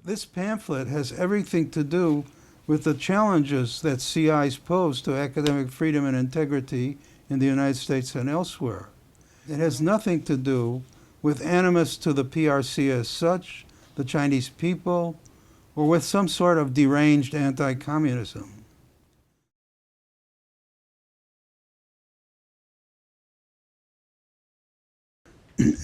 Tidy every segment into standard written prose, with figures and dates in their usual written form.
This pamphlet has everything to do with the challenges that CIs pose to academic freedom and integrity in the United States and elsewhere. It has nothing to do with animus to the PRC as such, the Chinese people, or with some sort of deranged anti-communism.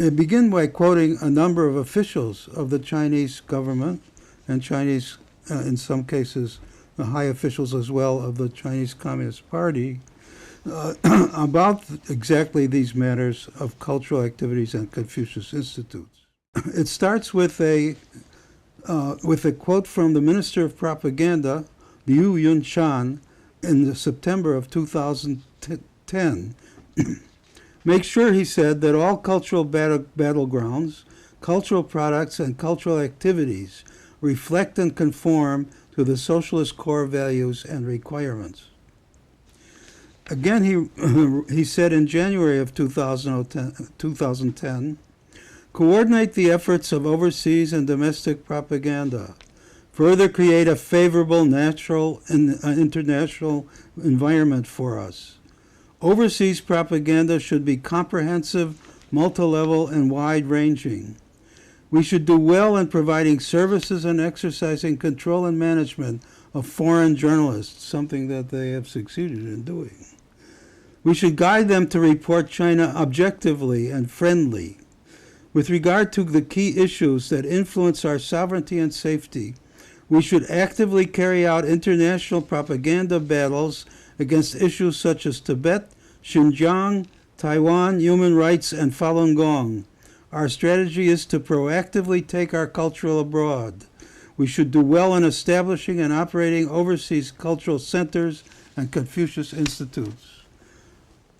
I begin by quoting a number of officials of the Chinese government and Chinese, in some cases, the high officials as well of the Chinese Communist Party, about exactly these matters of cultural activities and Confucius Institutes. It starts with a quote from the Minister of Propaganda, Liu Yunshan, in September of 2010. Make sure, he said, that all cultural battlegrounds, cultural products, and cultural activities reflect and conform to the socialist core values and requirements. Again, he said in January of 2010, coordinate the efforts of overseas and domestic propaganda, further create a favorable natural and international environment for us. Overseas propaganda should be comprehensive, multi-level, and wide-ranging. We should do well in providing services and exercising control and management of foreign journalists, something that they have succeeded in doing. We should guide them to report China objectively and friendly. With regard to the key issues that influence our sovereignty and safety, we should actively carry out international propaganda battles against issues such as Tibet, Xinjiang, Taiwan, human rights, and Falun Gong. Our strategy is to proactively take our culture abroad. We should do well in establishing and operating overseas cultural centers and Confucius Institutes.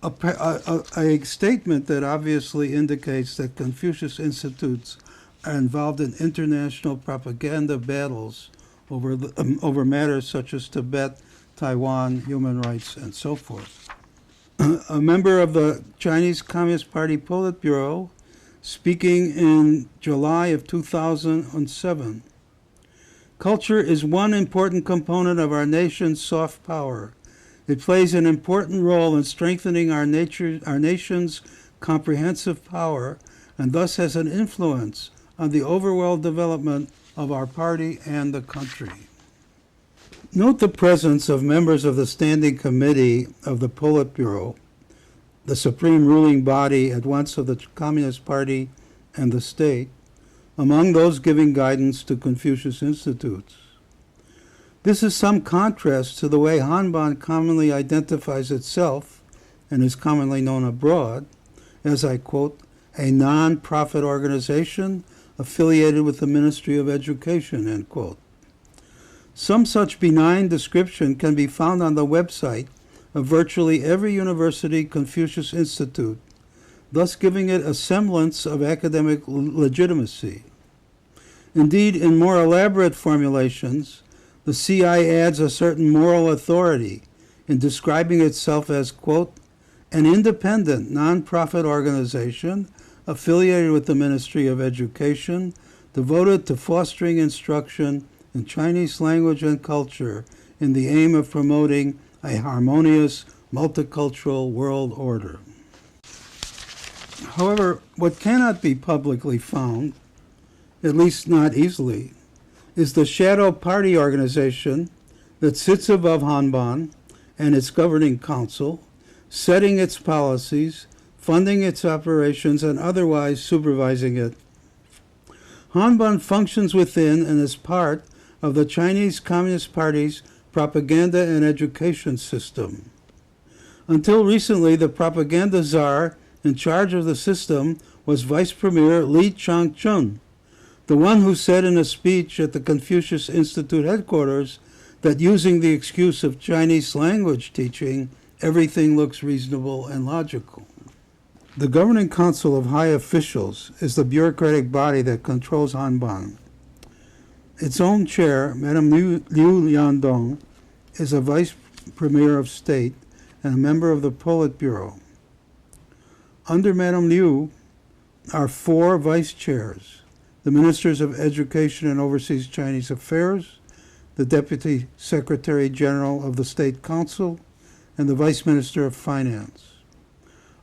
A statement that obviously indicates that Confucius Institutes are involved in international propaganda battles over matters such as Tibet, Taiwan, human rights, and so forth. A member of the Chinese Communist Party Politburo, speaking in July of 2007, culture is one important component of our nation's soft power. It plays an important role in strengthening our nation's comprehensive power, and thus has an influence on the overall development of our party and the country. Note the presence of members of the Standing Committee of the Politburo, the supreme ruling body at once of the Communist Party and the state, among those giving guidance to Confucius Institutes. This is some contrast to the way Hanban commonly identifies itself, and is commonly known abroad, as, I quote, a non-profit organization affiliated with the Ministry of Education, end quote. Some such benign description can be found on the website of virtually every university Confucius Institute, thus giving it a semblance of academic legitimacy. Indeed, in more elaborate formulations, the CI adds a certain moral authority in describing itself as, quote, an independent, non-profit organization affiliated with the Ministry of Education, devoted to fostering instruction in Chinese language and culture in the aim of promoting a harmonious, multicultural world order. However, what cannot be publicly found, at least not easily, is the shadow party organization that sits above Hanban and its governing council, setting its policies, funding its operations, and otherwise supervising it. Hanban functions within and as part of the Chinese Communist Party's propaganda and education system. Until recently, the propaganda czar in charge of the system was Vice Premier Li Changchun, the one who said in a speech at the Confucius Institute headquarters that using the excuse of Chinese language teaching, everything looks reasonable and logical. The Governing Council of High Officials is the bureaucratic body that controls Hanban. Its own chair, Madame Liu Yandong, is a Vice Premier of State and a member of the Politburo. Under Madame Liu are 4 vice chairs. the Ministers of Education and Overseas Chinese Affairs, the Deputy Secretary General of the State Council, and the Vice Minister of Finance.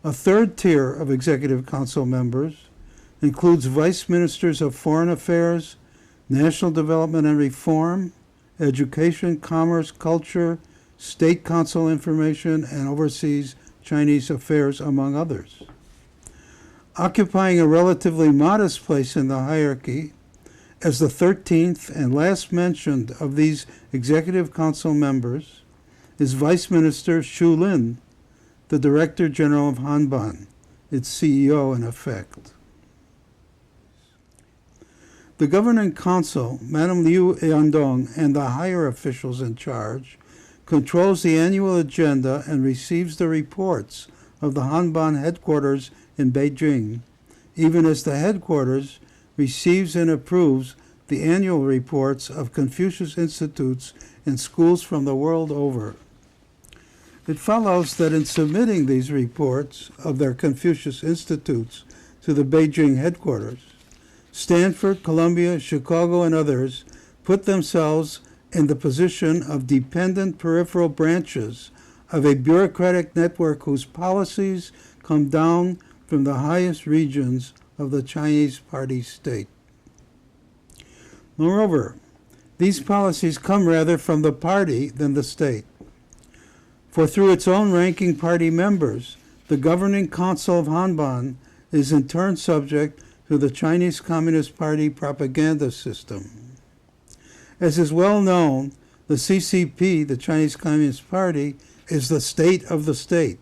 A third tier of Executive Council members includes Vice Ministers of Foreign Affairs, National Development and Reform, Education, Commerce, Culture, State Council Information, and Overseas Chinese Affairs, among others. Occupying a relatively modest place in the hierarchy, as the 13th and last mentioned of these Executive Council members, is Vice Minister Xu Lin, the Director General of Hanban, its CEO in effect. The Governing Council, Madame Liu Yandong, and the higher officials in charge, controls the annual agenda and receives the reports of the Hanban headquarters in Beijing, even as the headquarters receives and approves the annual reports of Confucius Institutes in schools from the world over. It follows that in submitting these reports of their Confucius Institutes to the Beijing headquarters, Stanford, Columbia, Chicago, and others put themselves in the position of dependent peripheral branches of a bureaucratic network whose policies come down from the highest regions of the Chinese party state. Moreover, these policies come rather from the party than the state. For through its own ranking party members, the Governing Council of Hanban is in turn subject to the Chinese Communist Party propaganda system. As is well known, the CCP, the Chinese Communist Party, is the state of the state,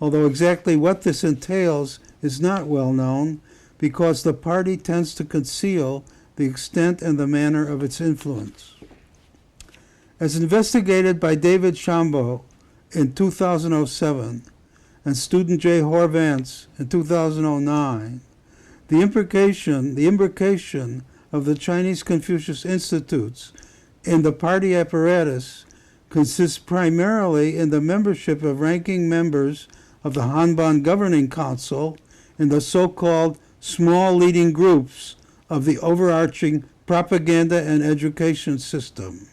although exactly what this entails is not well known because the party tends to conceal the extent and the manner of its influence. As investigated by David Shambo in 2007 and student J. Horvance in 2009, the imbrication of the Chinese Confucius Institutes in the party apparatus consists primarily in the membership of ranking members of the Hanban Governing Council in the so-called small leading groups of the overarching propaganda and education system.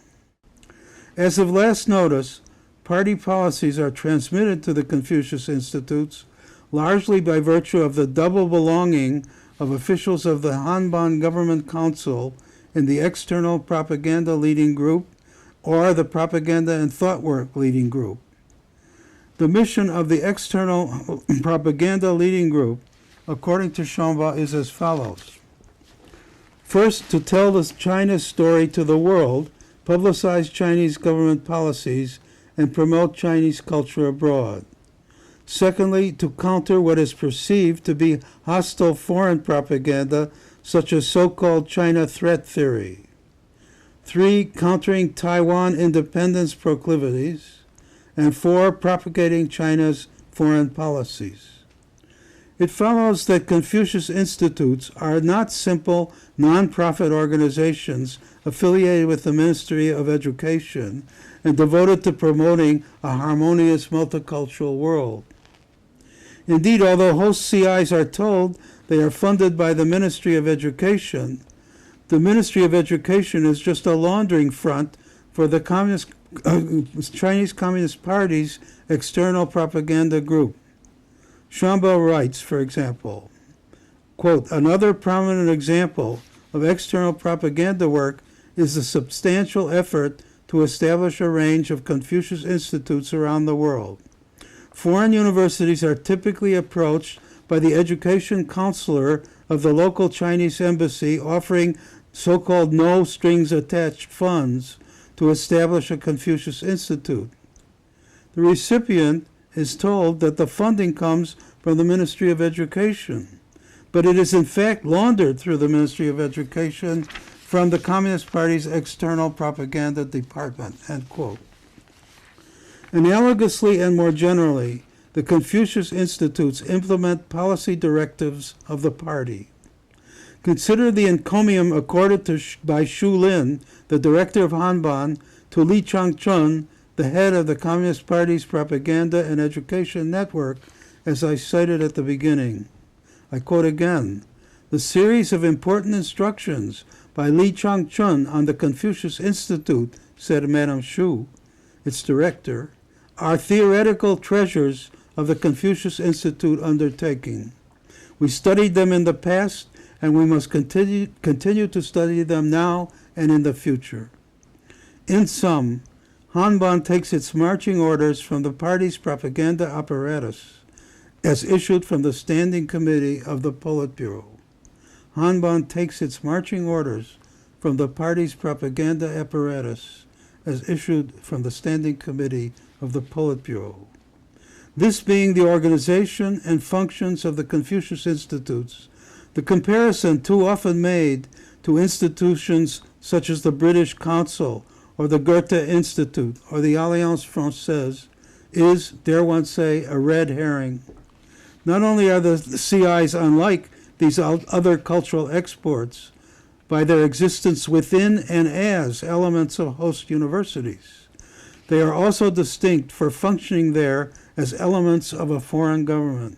As of last notice, party policies are transmitted to the Confucius Institutes largely by virtue of the double belonging of officials of the Hanban Government Council in the external propaganda leading group or the propaganda and thought work leading group. The mission of the external propaganda leading group, according to Chamba, is as follows. First, to tell the China's story to the world, publicize Chinese government policies, and promote Chinese culture abroad. Secondly, to counter what is perceived to be hostile foreign propaganda, such as so-called China threat theory. 3, countering Taiwan independence proclivities. And 4, propagating China's foreign policies. It follows that Confucius Institutes are not simple non-profit organizations affiliated with the Ministry of Education and devoted to promoting a harmonious multicultural world. Indeed, although host CIs are told they are funded by the Ministry of Education, the Ministry of Education is just a laundering front for the Chinese Communist Party's external propaganda group. Chamba writes, for example, quote, another prominent example of external propaganda work is the substantial effort to establish a range of Confucius Institutes around the world. Foreign universities are typically approached by the education counselor of the local Chinese embassy offering so-called no-strings-attached funds to establish a Confucius Institute. The recipient is told that the funding comes from the Ministry of Education, but it is in fact laundered through the Ministry of Education from the Communist Party's external propaganda department, end quote. Analogously and more generally, the Confucius Institutes implement policy directives of the party. Consider the encomium accorded by Xu Lin, the director of Hanban, to Li Changchun, the head of the Communist Party's propaganda and education network, as I cited at the beginning. I quote again, The series of important instructions by Li Changchun on the Confucius Institute, said Madame Xu, its director, are theoretical treasures of the Confucius Institute undertaking. We studied them in the past, and we must continue to study them now and in the future. In sum, Hanban takes its marching orders from the party's propaganda apparatus, as issued from the Standing Committee of the Politburo. Hanban takes its marching orders from the party's propaganda apparatus, as issued from the Standing Committee of the Politburo. This being the organization and functions of the Confucius Institutes, the comparison too often made to institutions such as the British Council or the Goethe Institute or the Alliance Française is, dare one say, a red herring. Not only are the CIs unlike these other cultural exports by their existence within and as elements of host universities, they are also distinct for functioning there as elements of a foreign government.